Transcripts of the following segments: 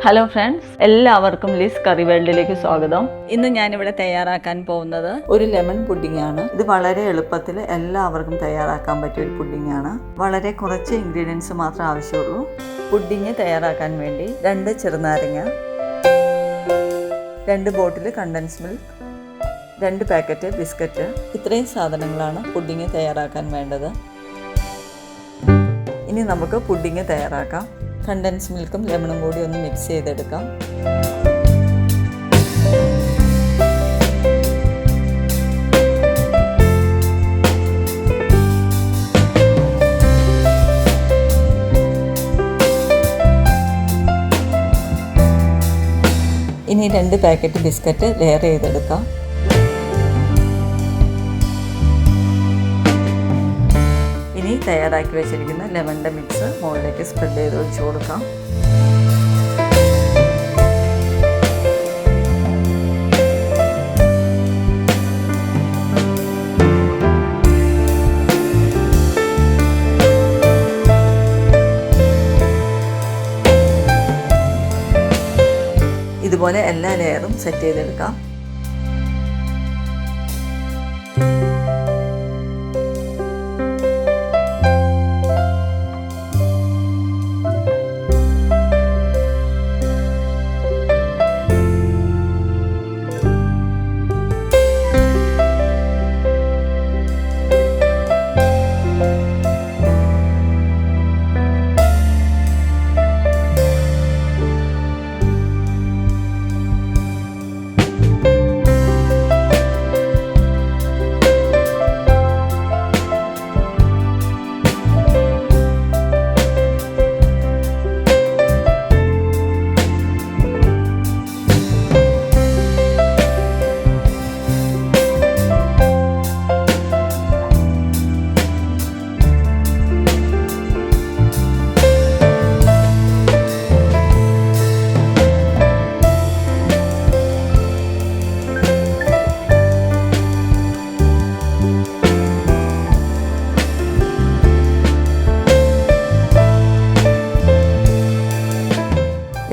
Hello friends, എല്ലാവർക്കും Liz കറിവേൾഡിലേക്ക് സ്വാഗതം. ഇന്ന് ഞാനിവിടെ തയ്യാറാക്കാൻ പോകുന്നത് ഒരു ലെമൺ പുഡിംഗ് ആണ്. ഇത് വളരെ എളുപ്പത്തിൽ എല്ലാവർക്കും തയ്യാറാക്കാൻ പറ്റിയ ഒരു പുഡിംഗ് ആണ്. വളരെ കുറച്ച് ഇൻഗ്രീഡിയൻസ് മാത്രമേ ആവശ്യമുള്ളൂ. പുഡിംഗ് തയ്യാറാക്കാൻ വേണ്ടി 2 ചെറുനാരങ്ങ, 2 ബോട്ടിൽ കണ്ടൻസ് മിൽക്ക്, 2 പാക്കറ്റ് ബിസ്ക്കറ്റ്, ഇത്രയും സാധനങ്ങളാണ് പുഡിംഗ് തയ്യാറാക്കാൻ വേണ്ടത്. ഇനി നമുക്ക് പുഡിംഗ് തയ്യാറാക്കാം. കണ്ടൻസ് മിൽക്കും ലെമണും കൂടി ഒന്ന് മിക്സ് ചെയ്തെടുക്കാം. ഇനി 2 പാക്കറ്റ് ബിസ്ക്കറ്റ് ലെയർ ചെയ്തെടുക്കാം. ഇനി തയ്യാറാക്കി വെച്ചിരിക്കുന്ന ലെമണിൻ്റെ മിക്സ് മുകളിലേക്ക് സ്പ്രെഡ് ചെയ്ത് ഒഴിച്ചു കൊടുക്കാം. ഇതുപോലെ എല്ലാ ലെയറും സെറ്റ് ചെയ്തെടുക്കാം.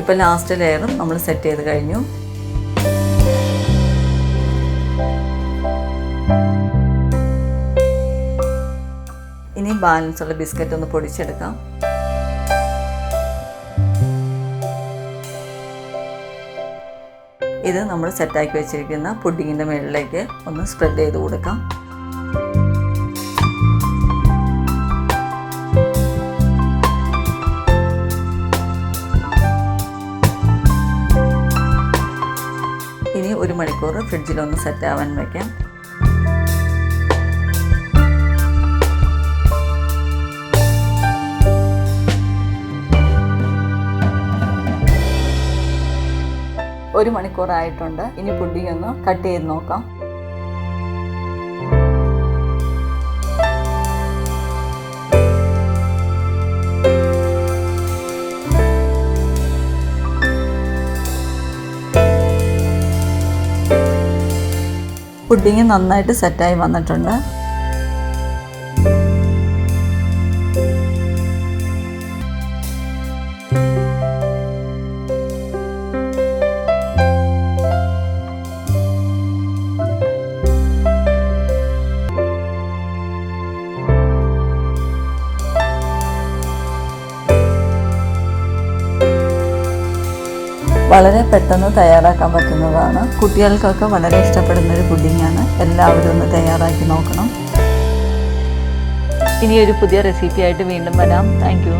ഇപ്പോൾ ലാസ്റ്റ് ലെയറും നമ്മൾ സെറ്റ് ചെയ്ത് കഴിഞ്ഞു. ഇനി ബാലൻസ് ഉള്ള ബിസ്ക്കറ്റ് ഒന്ന് പൊടിച്ചെടുക്കാം. ഇത് നമ്മൾ സെറ്റാക്കി വെച്ചിരിക്കുന്ന പുഡിങ്ങിൻ്റെ മുകളിലേക്ക് ഒന്ന് സ്പ്രെഡ് ചെയ്ത് കൊടുക്കാം. ഇനി 1 മണിക്കൂർ ഫ്രിഡ്ജിലൊന്ന് സെറ്റ് ആവാൻ വയ്ക്കാം. ഒരു മണിക്കൂറായിട്ടുണ്ട്. ഇനി പുഡിംഗ് ഒന്ന് കട്ട് ചെയ്ത് നോക്കാം. പുഡിംഗ് നന്നായിട്ട് സെറ്റായി വന്നിട്ടുണ്ട്. വളരെ പെട്ടെന്ന് തയ്യാറാക്കാൻ പറ്റുന്നതാണ്. കുട്ടികൾക്കൊക്കെ വളരെ ഇഷ്ടപ്പെടുന്ന ഒരു പുഡിംഗാണ്. എല്ലാവരും ഒന്ന് തയ്യാറാക്കി നോക്കണം. ഇനി ഒരു പുതിയ റെസിപ്പി ആയിട്ട് വീണ്ടും വരാം. Thank you.